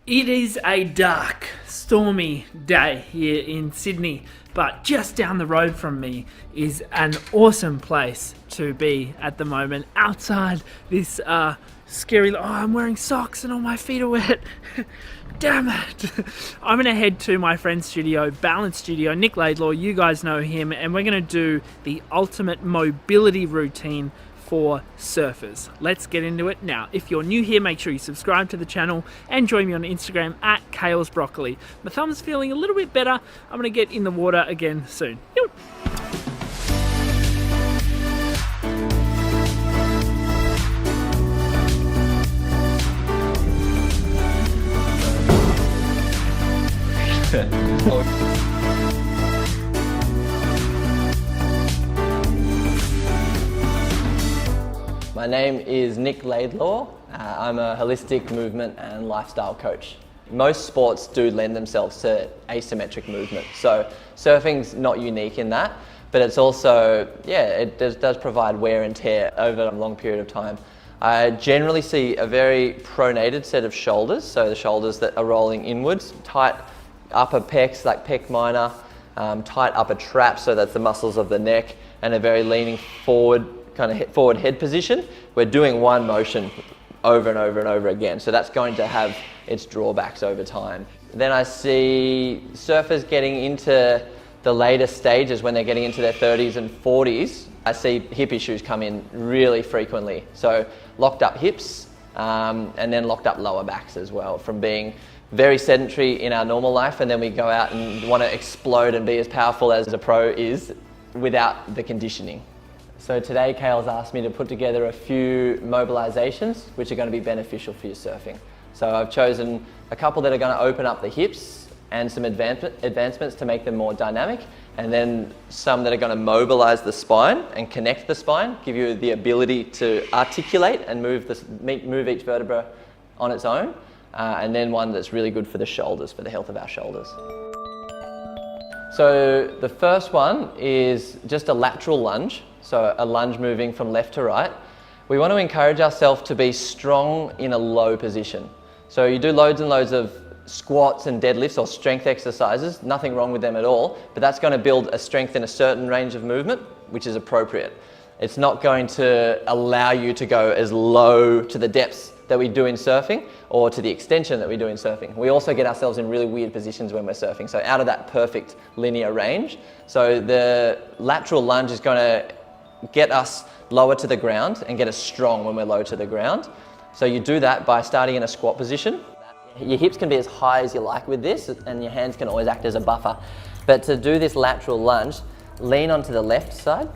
It is a dark, stormy day here in Sydney, but just down the road from me is an awesome place to be at the moment. Outside this scary... Oh, I'm wearing socks and all my feet are wet. Damn it. I'm going to head to my friend's studio, Balance Studio, Nic Laidlaw. You guys know him, and we're going to do the ultimate mobility routine for surfers. Let's get into it now. If you're new here, make sure you subscribe to the channel and join me on Instagram at KalesBroccoli. My thumb's feeling a little bit better. I'm going to get in the water again soon. My name is Nic Laidlaw. I'm a holistic movement and lifestyle coach. Most sports do lend themselves to asymmetric movement. So surfing's not unique in that, but it's also, it does provide wear and tear over a long period of time. I generally see a very pronated set of shoulders, so the shoulders that are rolling inwards, tight upper pecs like pec minor, tight upper traps, so that's the muscles of the neck, and a very leaning forward, kind of forward head position. We're doing one motion over and over and over again, so that's going to have its drawbacks over time. Then I see surfers getting into the later stages when they're getting into their 30s and 40s. I see hip issues come in really frequently, so locked up hips and then locked up lower backs as well, from being very sedentary in our normal life, and then we go out and want to explode and be as powerful as a pro is without the conditioning. So today Kale's asked me to put together a few mobilizations which are going to be beneficial for your surfing. So I've chosen a couple that are going to open up the hips and some advancements to make them more dynamic, and then some that are going to mobilize the spine and connect the spine, give you the ability to articulate and move each vertebra on its own, and then one that's really good for the shoulders, for the health of our shoulders. So the first one is just a lateral lunge. So a lunge moving from left to right. We want to encourage ourselves to be strong in a low position. So you do loads and loads of squats and deadlifts or strength exercises, nothing wrong with them at all, but that's going to build a strength in a certain range of movement, which is appropriate. It's not going to allow you to go as low to the depths that we do in surfing or to the extension that we do in surfing. We also get ourselves in really weird positions when we're surfing, so out of that perfect linear range. So the lateral lunge is going to get us lower to the ground and get us strong when we're low to the ground. So you do that by starting in a squat position. Your hips can be as high as you like with this, and your hands can always act as a buffer. But to do this lateral lunge, lean onto the left side,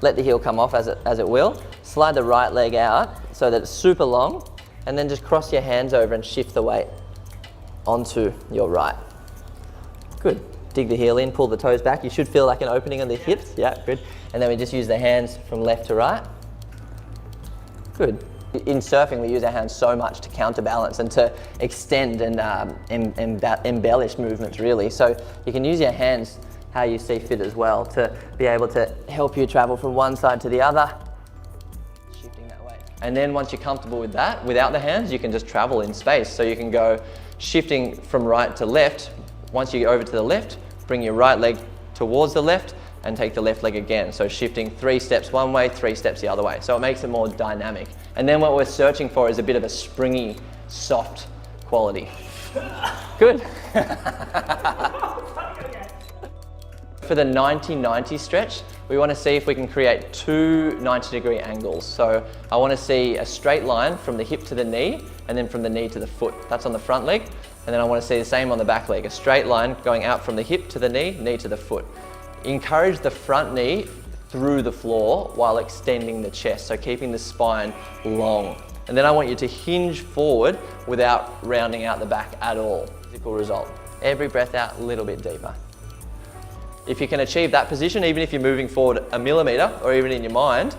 let the heel come off as it will, slide the right leg out so that it's super long, and then just cross your hands over and shift the weight onto your right. Good. Dig the heel in, pull the toes back. You should feel like an opening on the hips. Yeah, good. And then we just use the hands from left to right. Good. In surfing, we use our hands so much to counterbalance and to extend and embellish movements, really. So you can use your hands how you see fit as well to be able to help you travel from one side to the other, shifting that way. And then once you're comfortable with that, without the hands, you can just travel in space. So you can go shifting from right to left. Once you get over to the left, bring your right leg towards the left and take the left leg again. So shifting 3 steps one way, 3 steps the other way. So it makes it more dynamic. And then what we're searching for is a bit of a springy, soft quality. Good. For the 90-90 stretch, we want to see if we can create 2 90-degree angles. So I want to see a straight line from the hip to the knee and then from the knee to the foot. That's on the front leg. And then I want to see the same on the back leg, a straight line going out from the hip to the knee, knee to the foot. Encourage the front knee through the floor while extending the chest, so keeping the spine long. And then I want you to hinge forward without rounding out the back at all. Physical result. Every breath out, a little bit deeper. If you can achieve that position, even if you're moving forward a millimeter or even in your mind,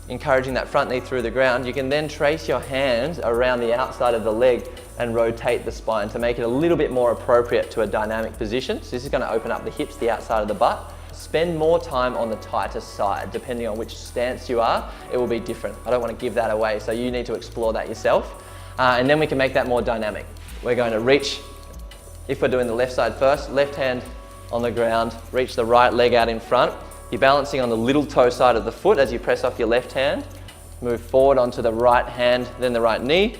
encouraging that front knee through the ground, you can then trace your hands around the outside of the leg and rotate the spine to make it a little bit more appropriate to a dynamic position. So this is going to open up the hips, the outside of the butt. Spend more time on the tighter side. Depending on which stance you are, it will be different. I don't want to give that away, so you need to explore that yourself. And then we can make that more dynamic. we're going to reach, if we're doing the left side first, left hand on the ground, reach the right leg out in front. You're balancing on the little toe side of the foot as you press off your left hand. Move forward onto the right hand, then the right knee,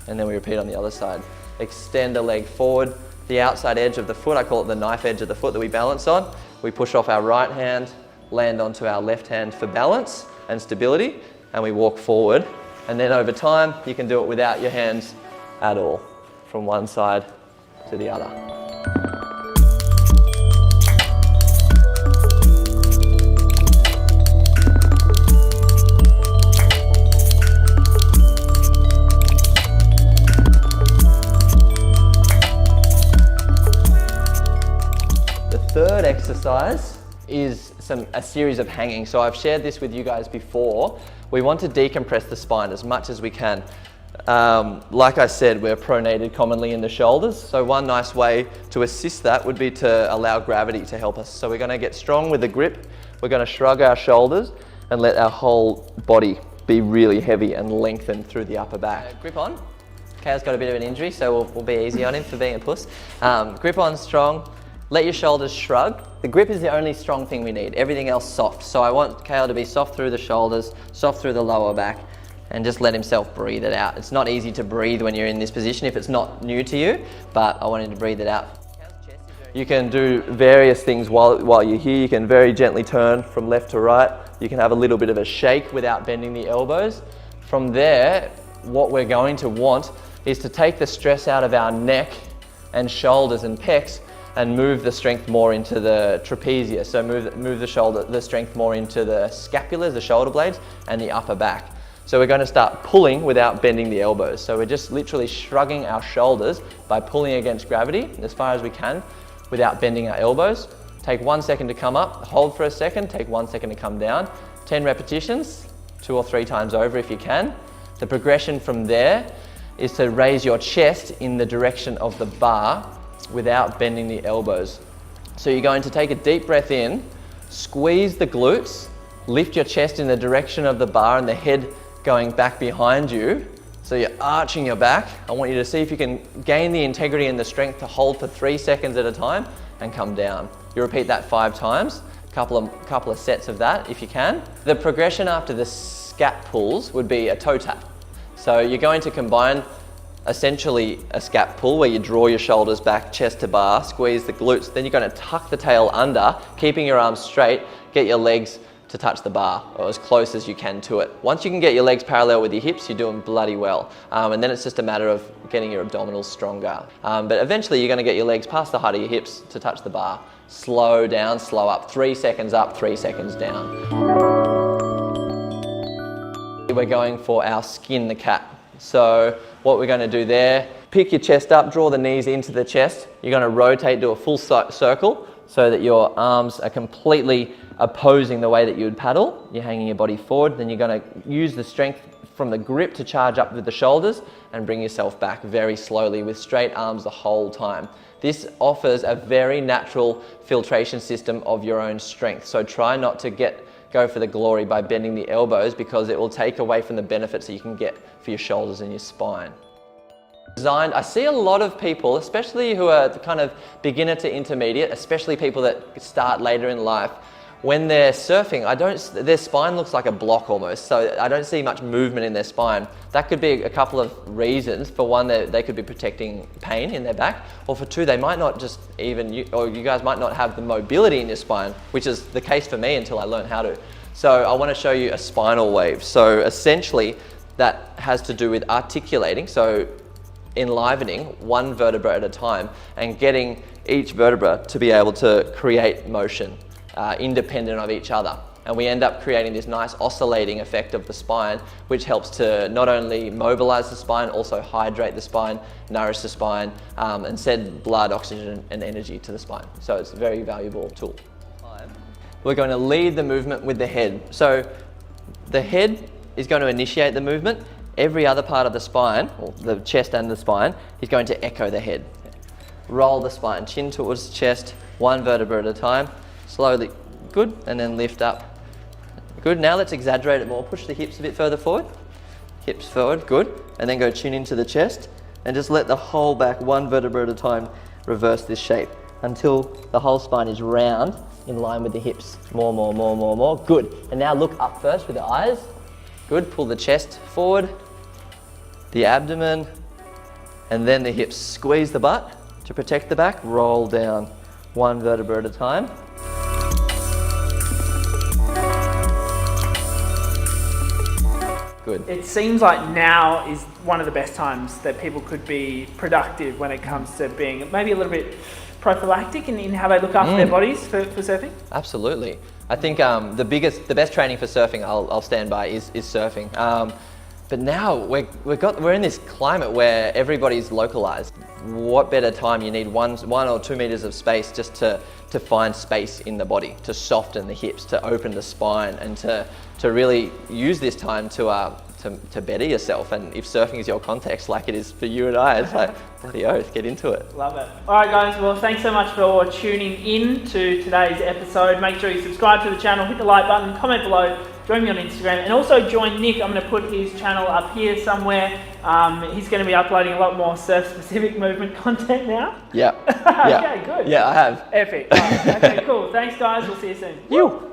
and then we repeat on the other side. Extend the leg forward, the outside edge of the foot, I call it the knife edge of the foot that we balance on. We push off our right hand, land onto our left hand for balance and stability, and we walk forward. And then over time, you can do it without your hands at all, from one side to the other. The third exercise is a series of hanging. So I've shared this with you guys before. We want to decompress the spine as much as we can. Like I said, we're pronated commonly in the shoulders. So one nice way to assist that would be to allow gravity to help us. So we're going to get strong with the grip. We're going to shrug our shoulders and let our whole body be really heavy and lengthened through the upper back. Grip on. Kao's got a bit of an injury, so we'll be easy on him for being a puss. Grip on strong. Let your shoulders shrug. The grip is the only strong thing we need. Everything else soft. So I want Kao to be soft through the shoulders, soft through the lower back, and just let himself breathe it out. It's not easy to breathe when you're in this position if it's not new to you, but I want him to breathe it out. You can do various things while you're here. You can very gently turn from left to right. You can have a little bit of a shake without bending the elbows. From there, what we're going to want is to take the stress out of our neck and shoulders and pecs and move the strength more into the trapezia. So move the strength more into the scapulas, the shoulder blades, and the upper back. So we're going to start pulling without bending the elbows. So we're just literally shrugging our shoulders by pulling against gravity as far as we can without bending our elbows. Take 1 second to come up, hold for a second, take 1 second to come down. 10 repetitions, 2 or 3 times over if you can. The progression from there is to raise your chest in the direction of the bar without bending the elbows. So you're going to take a deep breath in, squeeze the glutes, lift your chest in the direction of the bar and the head going back behind you. So you're arching your back. I want you to see if you can gain the integrity and the strength to hold for 3 seconds at a time and come down. You repeat that 5 times, couple of sets of that if you can. The progression after the scat pulls would be a toe tap. So you're going to combine essentially a scat pull where you draw your shoulders back, chest to bar, squeeze the glutes, then you're going to tuck the tail under, keeping your arms straight, get your legs to touch the bar or as close as you can to it. Once you can get your legs parallel with your hips, you're doing bloody well. And then it's just a matter of getting your abdominals stronger. But eventually you're going to get your legs past the height of your hips to touch the bar. Slow down, slow up. 3 seconds up, 3 seconds down. We're going for our skin the cat. So what we're going to do there, pick your chest up, draw the knees into the chest. You're going to rotate, do a full circle so that your arms are completely opposing the way that you would paddle. You're hanging your body forward. Then you're going to use the strength from the grip to charge up with the shoulders and bring yourself back very slowly with straight arms the whole time. This offers a very natural filtration system of your own strength. So try not to go for the glory by bending the elbows because it will take away from the benefits that you can get for your shoulders and your spine. I see a lot of people, especially who are kind of beginner to intermediate, especially people that start later in life, when they're surfing, their spine looks like a block almost, so I don't see much movement in their spine. That could be a couple of reasons. For one, they could be protecting pain in their back, or for two, they might not you guys might not have the mobility in your spine, which is the case for me until I learned how to. So I want to show you a spinal wave. So essentially, that has to do with articulating, so enlivening one vertebra at a time and getting each vertebra to be able to create motion independent of each other. And we end up creating this nice oscillating effect of the spine, which helps to not only mobilize the spine, also hydrate the spine, nourish the spine, and send blood, oxygen, and energy to the spine. So it's a very valuable tool. We're going to lead the movement with the head. So the head is going to initiate the movement. Every other part of the spine, or the chest and the spine, is going to echo the head. Roll the spine, chin towards the chest, one vertebra at a time. Slowly, good, and then lift up. Good, now let's exaggerate it more. Push the hips a bit further forward. Hips forward, good. And then go chin into the chest. and just let the whole back, one vertebra at a time, reverse this shape until the whole spine is round in line with the hips. More. Good. And now look up first with the eyes. Good. Pull the chest forward, the abdomen, and then the hips. Squeeze the butt to protect the back. Roll down, one vertebra at a time. Good. It seems like now is one of the best times that people could be productive when it comes to being maybe a little bit prophylactic in how they look after their bodies for surfing. Absolutely. I think the best training for surfing I'll stand by is surfing. But now we're in this climate where everybody's localized. What better time? You need 1 or 2 meters of space just to find space in the body, to soften the hips, to open the spine, and to really use this time to better yourself. And if surfing is your context, like it is for you and I, it's like, bloody oath, get into it. Love it. All right, guys. Well, thanks so much for tuning in to today's episode. Make sure you subscribe to the channel, hit the like button, comment below, join me on Instagram, and also join Nic. I'm going to put his channel up here somewhere. He's going to be uploading a lot more surf-specific movement content now. Yeah. Okay, good. Yeah, I have. Epic. Right. Okay, cool. Thanks, guys. We'll see you soon. You.